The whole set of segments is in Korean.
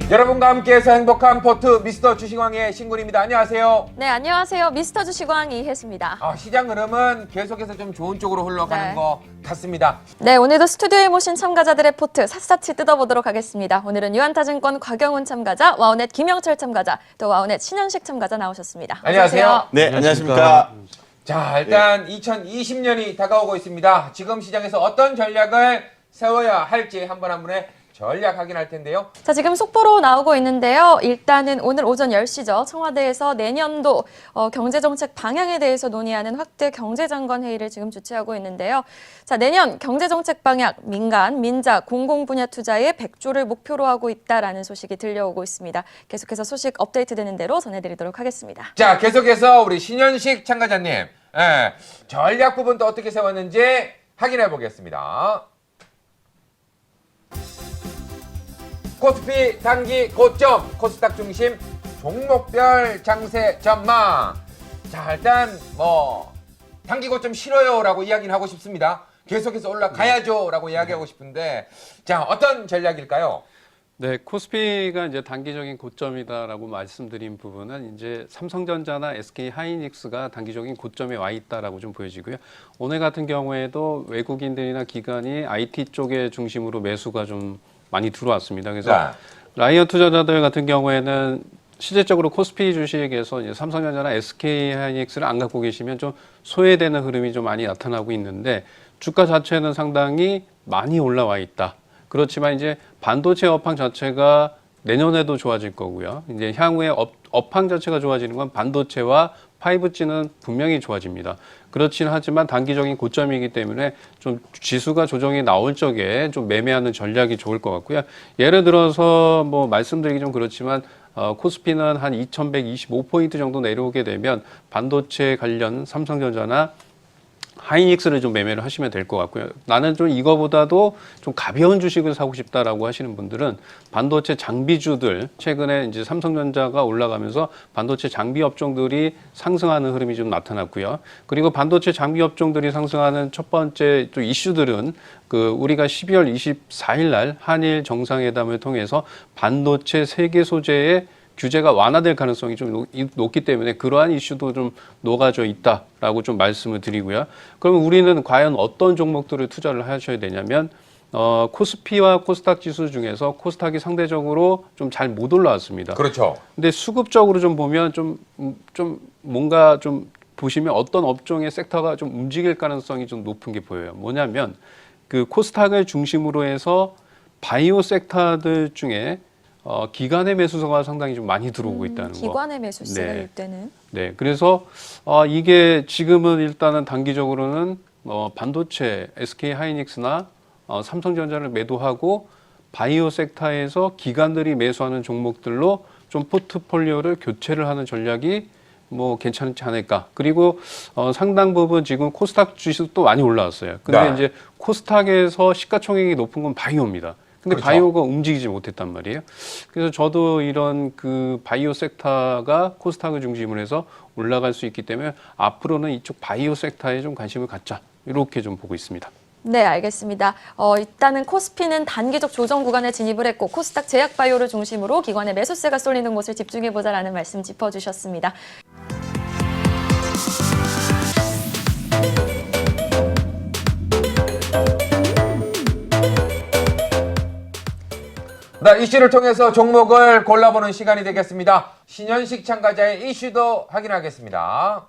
여러분과 함께해서 행복한 포트 미스터 주식왕의 신군입니다. 안녕하세요. 네, 안녕하세요. 미스터 주식왕 이혜수입니다. 시장 흐름은 계속해서 좀 좋은 쪽으로 흘러가는 것 같습니다. 네, 오늘도 스튜디오에 모신 참가자들의 포트 샅샅이 뜯어보도록 하겠습니다. 오늘은 유한타증권 곽영훈 참가자, 와우넷 김영철 참가자, 또 와우넷 신현식 참가자 나오셨습니다. 안녕하세요. 네, 안녕하십니까. 자, 일단 2020년이 다가오고 있습니다. 지금 시장에서 어떤 전략을 세워야 할지 한 분 한 분의 전략 확인할 텐데요. 자, 지금 속보로 나오고 있는데요. 일단은 오늘 오전 10시죠. 청와대에서 내년도 경제정책 방향에 대해서 논의하는 확대 경제장관 회의를 지금 주최하고 있는데요. 자, 내년 경제정책 방향, 민간, 민자, 공공분야 투자에 100조를 목표로 하고 있다라는 소식이 들려오고 있습니다. 계속해서 소식 업데이트되는 대로 전해드리도록 하겠습니다. 자, 계속해서 우리 신현식 참가자님, 전략 부분 또 어떻게 세웠는지 확인해 보겠습니다. 코스피 단기 고점, 코스닥 중심 종목별 장세 전망. 자, 일단 단기 고점 싫어요라고 이야기는 하고 싶습니다. 계속해서 올라가야죠라고 이야기하고 싶은데, 자, 어떤 전략일까요? 네, 코스피가 이제 단기적인 고점이다라고 말씀드린 부분은 이제 삼성전자나 SK 하이닉스가 단기적인 고점에 와 있다라고 좀 보여지고요. 오늘 같은 경우에도 외국인들이나 기관이 IT 쪽에 중심으로 매수가 좀 많이 들어왔습니다. 그래서 라이언 투자자들 같은 경우에는 실질적으로 코스피 주식에서 이제 삼성전자나 SK 하이닉스를 안 갖고 계시면 좀 소외되는 흐름이 좀 많이 나타나고 있는데, 주가 자체는 상당히 많이 올라와 있다. 그렇지만 이제 반도체 업황 자체가 내년에도 좋아질 거고요. 이제 향후에 업황 자체가 좋아지는 건 반도체와 5G는 분명히 좋아집니다. 그렇긴 하지만 단기적인 고점이기 때문에 좀 지수가 조정이 나올 적에 좀 매매하는 전략이 좋을 것 같고요. 예를 들어서 말씀드리기 좀 그렇지만 코스피는 한 2125포인트 정도 내려오게 되면 반도체 관련 삼성전자나 하이닉스를 좀 매매를 하시면 될 것 같고요. 나는 좀 이거보다도 좀 가벼운 주식을 사고 싶다라고 하시는 분들은 반도체 장비주들, 최근에 이제 삼성전자가 올라가면서 반도체 장비 업종들이 상승하는 흐름이 좀 나타났고요. 그리고 반도체 장비 업종들이 상승하는 첫 번째 또 이슈들은 우리가 12월 24일 날 한일 정상회담을 통해서 반도체 세계 소재의 규제가 완화될 가능성이 좀 높기 때문에 그러한 이슈도 좀 녹아져 있다라고 좀 말씀을 드리고요. 그럼 우리는 과연 어떤 종목들을 투자를 하셔야 되냐면, 코스피와 코스닥 지수 중에서 코스닥이 상대적으로 좀 잘 못 올라왔습니다. 그렇죠. 근데 수급적으로 좀 보면 좀 뭔가 좀 보시면 어떤 업종의 섹터가 좀 움직일 가능성이 좀 높은 게 보여요. 뭐냐면 코스닥을 중심으로 해서 바이오 섹터들 중에 기관의 매수세가 상당히 좀 많이 들어오고 있다는 거. 기관의 매수세가 네. 이때는. 네, 그래서 이게 지금은 일단은 단기적으로는 반도체, SK 하이닉스나 삼성전자를 매도하고 바이오 섹터에서 기관들이 매수하는 종목들로 좀 포트폴리오를 교체를 하는 전략이 괜찮지 않을까. 그리고 상당 부분 지금 코스닥 지수도 많이 올라왔어요. 근데 이제 코스닥에서 시가총액이 높은 건 바이오입니다. 근데 그렇죠. 바이오가 움직이지 못했단 말이에요. 그래서 저도 이런 바이오 섹터가 코스닥을 중심으로 해서 올라갈 수 있기 때문에 앞으로는 이쪽 바이오 섹터에 좀 관심을 갖자. 이렇게 좀 보고 있습니다. 네, 알겠습니다. 일단은 코스피는 단기적 조정 구간에 진입을 했고 코스닥 제약바이오를 중심으로 기관의 매수세가 쏠리는 곳을 집중해보자라는 말씀 짚어주셨습니다. 네, 이슈를 통해서 종목을 골라보는 시간이 되겠습니다. 신현식 참가자의 이슈도 확인하겠습니다.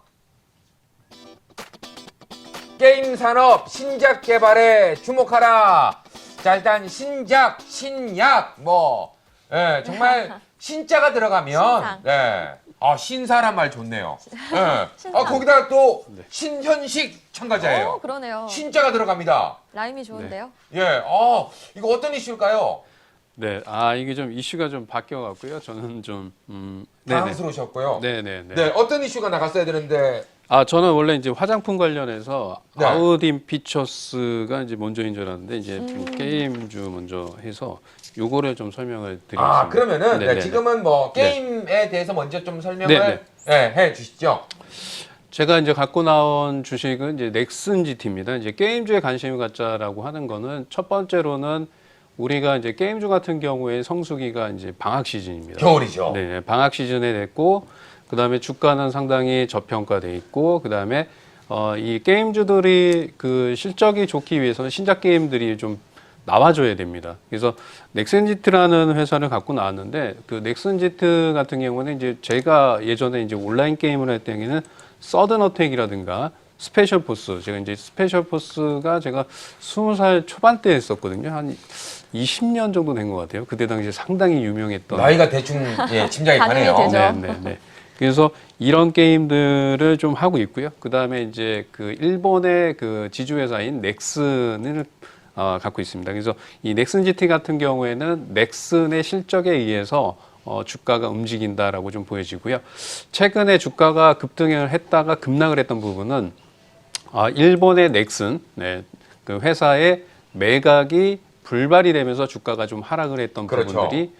게임 산업 신작 개발에 주목하라. 자, 일단 신작, 신약 정말 신자가 들어가면 신사란 말 좋네요. 신사. 거기다가 또 신현식 참가자예요. 그러네요. 신자가 들어갑니다. 라임이 좋은데요. 이거 어떤 이슈일까요? 네, 이게 좀 이슈가 좀 바뀌어갖고요. 저는 좀 당황스러우셨고요. 네네네. 네, 어떤 이슈가 나갔어야 되는데. 저는 원래 이제 화장품 관련해서 네. 아우딘 피처스가 이제 먼저인 줄 알았는데 이제 게임주 먼저 해서 요거를 좀 설명을 드리겠습니다. 그러면은 네네네. 지금은 게임에 대해서 먼저 좀 설명을 해 주시죠. 제가 이제 갖고 나온 주식은 이제 넥슨 GT입니다. 이제 게임주에 관심을 갖자라고 하는 거는 첫 번째로는 우리가 이제 게임주 같은 경우에 성수기가 이제 방학 시즌입니다. 겨울이죠. 네, 방학 시즌에 됐고 그다음에 주가는 상당히 저평가돼 있고 그다음에 이 게임주들이 그 실적이 좋기 위해서는 신작 게임들이 좀 나와줘야 됩니다. 그래서 넥슨지트라는 회사를 갖고 나왔는데 그 넥슨지트 같은 경우는 이제 제가 예전에 이제 온라인 게임을 할 때에는 서든어택이라든가 스페셜 포스, 제가 이제 스페셜 포스가 제가 20살 초반때 했었거든요. 한 20년 정도 된 것 같아요. 그때 당시에 상당히 유명했던. 나이가 대충 예, 짐작이 가늠이 가네요. 되죠. 네, 네, 네. 그래서 이런 게임들을 좀 하고 있고요. 그 다음에 이제 그 일본의 그 지주회사인 넥슨을 갖고 있습니다. 그래서 이 넥슨 GT 같은 경우에는 넥슨의 실적에 의해서 주가가 움직인다라고 좀 보여지고요. 최근에 주가가 급등을 했다가 급락을 했던 부분은 일본의 넥슨, 네, 그 회사의 매각이 불발이 되면서 주가가 좀 하락을 했던 그렇죠. 부분들이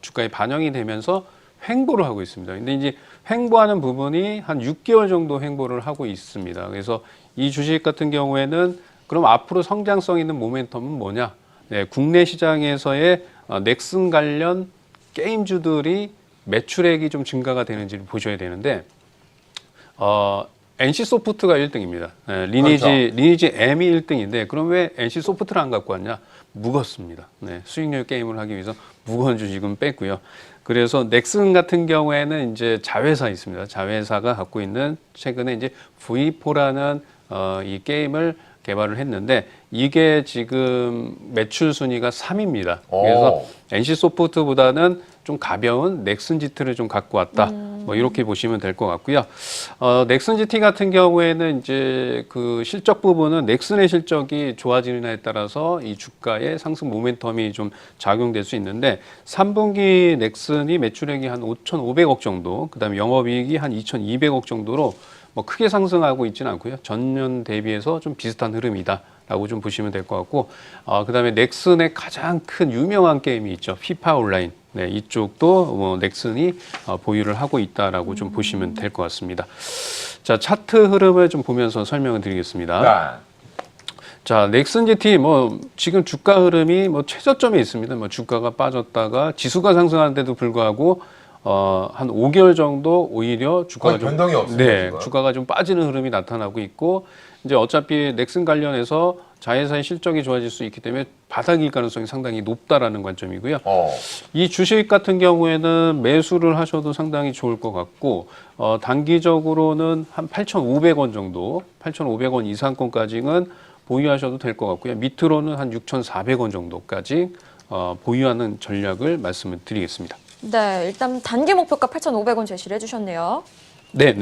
주가에 반영이 되면서 횡보를 하고 있습니다. 근데 이제 횡보하는 부분이 한 6개월 정도 횡보를 하고 있습니다. 그래서 이 주식 같은 경우에는 그럼 앞으로 성장성 있는 모멘텀은 뭐냐? 네, 국내 시장에서의 넥슨 관련 게임주들이 매출액이 좀 증가가 되는지를 보셔야 되는데 NC 소프트가 1등입니다. 네, 리니지 M이 1등인데 그럼 왜 NC 소프트를 안 갖고 왔냐? 무겁습니다. 네, 수익률 게임을 하기 위해서 무거운 주식은 뺐고요. 그래서 넥슨 같은 경우에는 이제 자회사 있습니다. 자회사가 갖고 있는 최근에 이제 V4라는 이 게임을 개발을 했는데 이게 지금 매출 순위가 3위입니다. 그래서 NC 소프트보다는 좀 가벼운 넥슨 GT를 좀 갖고 왔다. 뭐 이렇게 보시면 될 것 같고요. 넥슨 GT 같은 경우에는 이제 그 실적 부분은 넥슨의 실적이 좋아지느냐에 따라서 이 주가의 상승 모멘텀이 좀 작용될 수 있는데 3분기 넥슨이 매출액이 한 5,500억 정도, 그다음에 영업이익이 한 2,200억 정도로 뭐 크게 상승하고 있지는 않고요. 전년 대비해서 좀 비슷한 흐름이다라고 좀 보시면 될 것 같고, 그다음에 넥슨의 가장 큰 유명한 게임이 있죠. 피파 온라인. 네, 이쪽도 뭐 넥슨이 보유를 하고 있다라고 좀 보시면 될 것 같습니다. 자, 차트 흐름을 좀 보면서 설명을 드리겠습니다. 네. 자, 넥슨 GT 뭐 지금 주가 흐름이 뭐 최저점에 있습니다. 뭐 주가가 빠졌다가 지수가 상승하는데도 불구하고 한 5개월 정도 오히려 주가가 좀 변동이 없습니다. 네, 지금. 주가가 좀 빠지는 흐름이 나타나고 있고 이제 어차피 넥슨 관련해서 자회사의 실적이 좋아질 수 있기 때문에 바닥일 가능성이 상당히 높다라는 관점이고요. 이 주식 같은 경우에는 매수를 하셔도 상당히 좋을 것 같고 단기적으로는 한 8,500원 정도, 8,500원 이상권까지는 보유하셔도 될 것 같고요. 밑으로는 한 6,400원 정도까지 보유하는 전략을 말씀을 드리겠습니다. 네, 일단 단기 목표가 8,500원 제시를 해주셨네요. 네.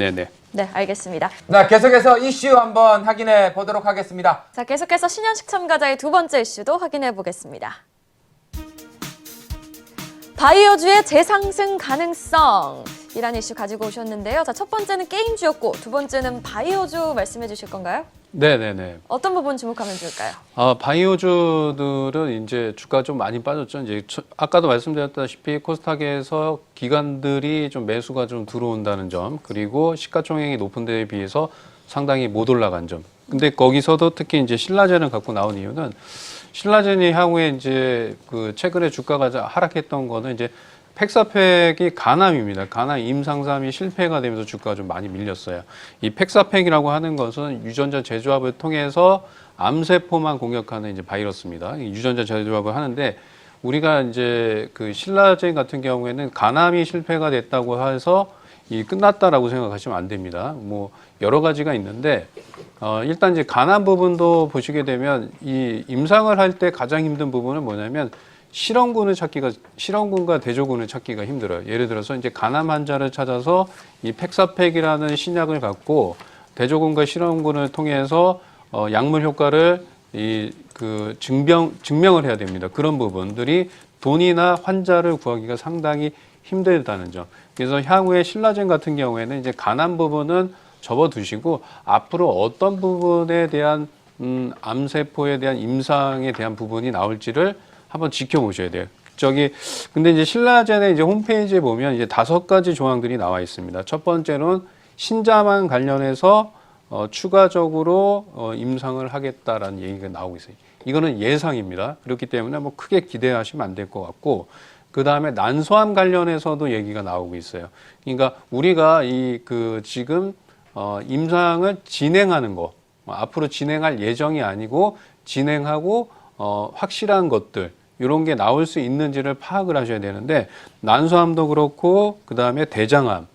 네, 알겠습니다. 네, 계속해서 이슈 한번 확인해 보도록 하겠습니다. 자, 계속해서 신현식 참가자의 두 번째 이슈도 확인해 보겠습니다. 바이오주의 재상승 가능성 이라는 이슈 가지고 오셨는데요. 자, 첫 번째는 게임주였고 두 번째는 바이오주 말씀해 주실 건가요? 네. 어떤 부분 주목하면 좋을까요? 바이오주들은 이제 주가 좀 많이 빠졌죠. 이제 아까도 말씀드렸다시피 코스닥에서 기관들이 좀 매수가 좀 들어온다는 점, 그리고 시가총액이 높은 데에 비해서 상당히 못 올라간 점. 근데 거기서도 특히 이제 신라젠을 갖고 나온 이유는 신라젠이 향후에 이제 그 최근에 주가가 하락했던 거는 이제 팩사팩이 간암입니다. 간암 임상삼이 실패가 되면서 주가가 좀 많이 밀렸어요. 이 팩사팩이라고 하는 것은 유전자 재조합을 통해서 암세포만 공격하는 이제 바이러스입니다. 이 유전자 재조합을 하는데 우리가 이제 그 신라젠 같은 경우에는 간암이 실패가 됐다고 해서 이 끝났다라고 생각하시면 안 됩니다. 뭐 여러 가지가 있는데 일단 이제 간암 부분도 보시게 되면 이 임상을 할 때 가장 힘든 부분은 뭐냐면 실험군과 대조군을 찾기가 힘들어요. 예를 들어서 이제 간암 환자를 찾아서 이 팩사팩이라는 신약을 갖고 대조군과 실험군을 통해서 약물 효과를 증명을 해야 됩니다. 그런 부분들이 돈이나 환자를 구하기가 상당히 힘들다는 점. 그래서 향후에 신라젠 같은 경우에는 이제 간암 부분은 접어두시고 앞으로 어떤 부분에 대한 암세포에 대한 임상에 대한 부분이 나올지를 한번 지켜보셔야 돼요. 근데 이제 신라젠의 이제 홈페이지에 보면 이제 5가지 조항들이 나와 있습니다. 첫 번째로는 신자만 관련해서 추가적으로 임상을 하겠다라는 얘기가 나오고 있어요. 이거는 예상입니다. 그렇기 때문에 뭐 크게 기대하시면 안 될 것 같고, 그 다음에 난소암 관련해서도 얘기가 나오고 있어요. 그러니까 우리가 지금 임상을 진행하는 거, 앞으로 진행할 예정이 아니고 진행하고 확실한 것들, 이런 게 나올 수 있는지를 파악을 하셔야 되는데, 난소암도 그렇고 그 다음에 대장암,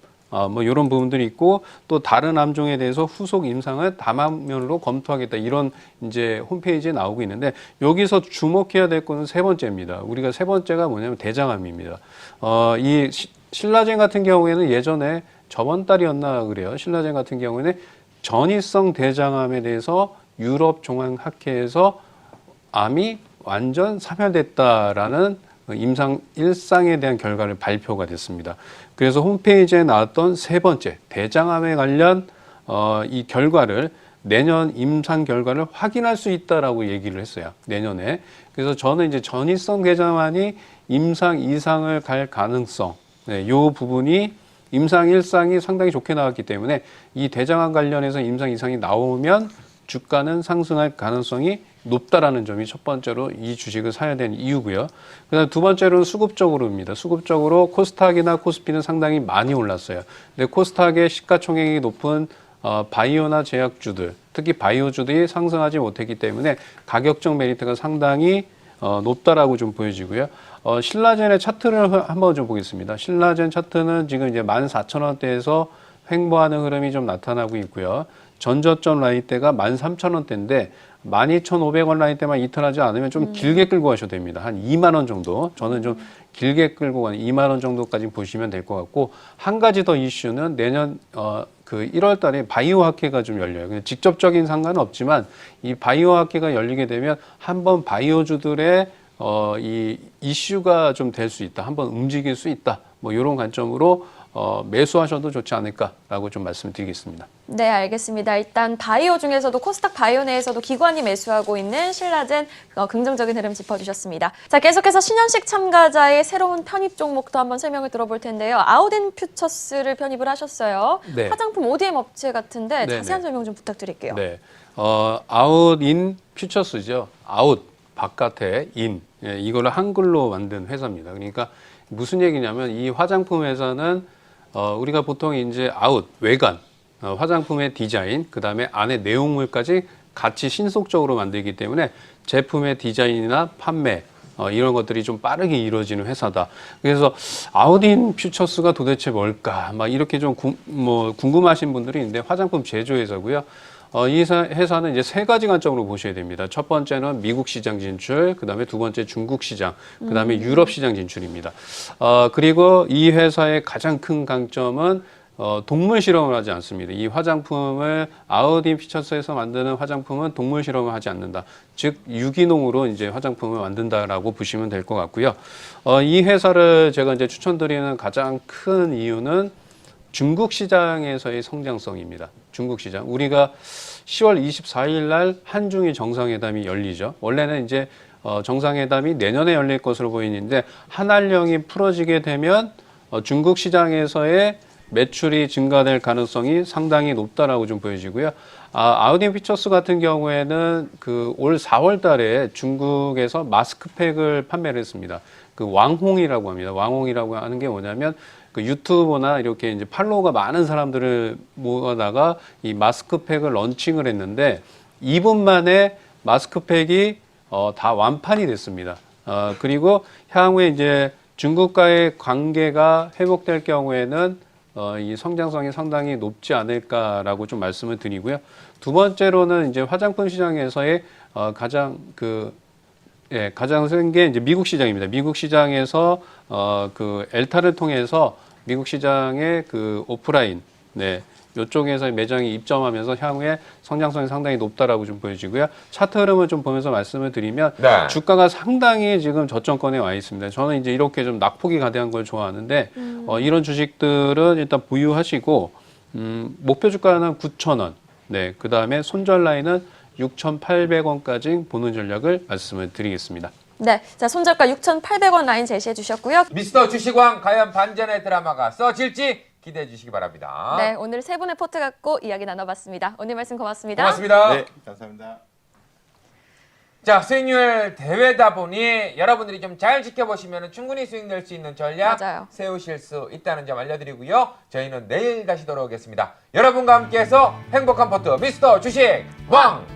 뭐 이런 부분들이 있고, 또 다른 암종에 대해서 후속 임상을 다망면으로 검토하겠다, 이런 이제 홈페이지에 나오고 있는데, 여기서 주목해야 될 거는 세 번째입니다. 우리가 세 번째가 뭐냐면 대장암입니다. 이 신라젠 같은 경우에는 예전에 저번 달이었나 그래요. 신라젠 같은 경우에는 전이성 대장암에 대해서 유럽 종합학회에서 암이 완전 사멸됐다라는 임상 1상에 대한 결과를 발표가 됐습니다. 그래서 홈페이지에 나왔던 세 번째 대장암에 관련 이 결과를 내년 임상 결과를 확인할 수 있다라고 얘기를 했어요. 내년에. 그래서 저는 이제 전이성 대장암이 임상 2상을 갈 가능성, 이 부분이 임상 1상이 상당히 좋게 나왔기 때문에 이 대장암 관련해서 임상 2상이 나오면 주가는 상승할 가능성이 높다라는 점이 첫 번째로 이 주식을 사야 되는 이유고요. 그다음 두 번째로는 수급적으로입니다. 수급적으로 코스닥이나 코스피는 상당히 많이 올랐어요. 근데 코스닥의 시가총액이 높은 바이오나 제약주들, 특히 바이오주들이 상승하지 못했기 때문에 가격적 메리트가 상당히 높다라고 좀 보여지고요. 신라젠의 차트를 한번 좀 보겠습니다. 신라젠 차트는 지금 이제 14,000원대에서 횡보하는 흐름이 좀 나타나고 있고요. 전저점 라인대가 13,000원대인데 12,500원 라인대만 이탈하지 않으면 좀 길게 끌고 가셔도 됩니다. 한 2만 원 정도. 저는 좀 길게 끌고 가는 2만 원 정도까지 보시면 될 것 같고, 한 가지 더 이슈는 내년 그 1월 달에 바이오 학회가 좀 열려요. 직접적인 상관은 없지만 이 바이오 학회가 열리게 되면 한번 바이오주들의 이 이슈가 좀 될 수 있다. 한번 움직일 수 있다. 뭐 이런 관점으로 매수하셔도 좋지 않을까라고 좀 말씀드리겠습니다. 네, 알겠습니다. 일단 바이오 중에서도 코스닥 바이오 내에서도 기관이 매수하고 있는 신라젠 긍정적인 흐름 짚어주셨습니다. 자, 계속해서 신현식 참가자의 새로운 편입 종목도 한번 설명을 들어볼 텐데요. 아웃인 퓨처스를 편입을 하셨어요. 네. 화장품 ODM 업체 같은데 네, 자세한 네. 설명 좀 부탁드릴게요. 네, 아웃인 퓨처스죠. 아웃 바깥에 인, 이거를 한글로 만든 회사입니다. 그러니까 무슨 얘기냐면 이 화장품 회사는 우리가 보통 이제 아웃 외관, 화장품의 디자인, 그 다음에 안에 내용물까지 같이 신속적으로 만들기 때문에 제품의 디자인이나 판매 이런 것들이 좀 빠르게 이루어지는 회사다. 그래서 아웃인 퓨처스가 도대체 뭘까? 막 이렇게 좀 궁금하신 분들이 있는데, 화장품 제조회사고요. 이 회사는 이제 세 가지 관점으로 보셔야 됩니다. 첫 번째는 미국 시장 진출, 그 다음에 두 번째 중국 시장, 그 다음에 유럽 시장 진출입니다. 그리고 이 회사의 가장 큰 강점은 동물 실험을 하지 않습니다. 이 화장품을 아웃인 퓨처스에서 만드는 화장품은 동물 실험을 하지 않는다. 즉 유기농으로 이제 화장품을 만든다라고 보시면 될 것 같고요. 이 회사를 제가 이제 추천드리는 가장 큰 이유는 중국 시장에서의 성장성입니다. 중국 시장. 우리가 10월 24일 날 한중일 정상회담이 열리죠. 원래는 이제 정상회담이 내년에 열릴 것으로 보이는데, 한한령이 풀어지게 되면 중국 시장에서의 매출이 증가될 가능성이 상당히 높다라고 좀 보여지고요. 아웃인 퓨처스 같은 경우에는 그 올 4월 달에 중국에서 마스크팩을 판매를 했습니다. 그 왕홍이라고 합니다. 왕홍이라고 하는 게 뭐냐면 그 유튜브나 이렇게 이제 팔로워가 많은 사람들을 모아다가 이 마스크팩을 런칭을 했는데 2분 만에 마스크팩이 다 완판이 됐습니다. 그리고 향후에 이제 중국과의 관계가 회복될 경우에는 이 성장성이 상당히 높지 않을까라고 좀 말씀을 드리고요. 두 번째로는 이제 화장품 시장에서의 가장 센 게 이제 미국 시장입니다. 미국 시장에서 그 엘타를 통해서 미국 시장의 그 오프라인, 이쪽에서 매장이 입점하면서 향후에 성장성이 상당히 높다라고 좀 보여지고요. 차트 흐름을 좀 보면서 말씀을 드리면 네. 주가가 상당히 지금 저점권에 와 있습니다. 저는 이제 이렇게 좀 낙폭이 가대한 걸 좋아하는데 이런 주식들은 일단 보유하시고 목표 주가는 9,000원, 그 다음에 손절 라인은 6,800원까지 보는 전략을 말씀을 드리겠습니다. 네, 자 손절가 6,800원 라인 제시해 주셨고요. 미스터 주식왕 과연 반전의 드라마가 써질지 기대해 주시기 바랍니다. 네, 오늘 세 분의 포트 갖고 이야기 나눠봤습니다. 오늘 말씀 고맙습니다. 고맙습니다. 네, 감사합니다. 자, 수익률 대회다 보니 여러분들이 좀 잘 지켜보시면 충분히 수익 낼 수 있는 전략 맞아요. 세우실 수 있다는 점 알려드리고요. 저희는 내일 다시 돌아오겠습니다. 여러분과 함께해서 행복한 포트 미스터 주식 왕!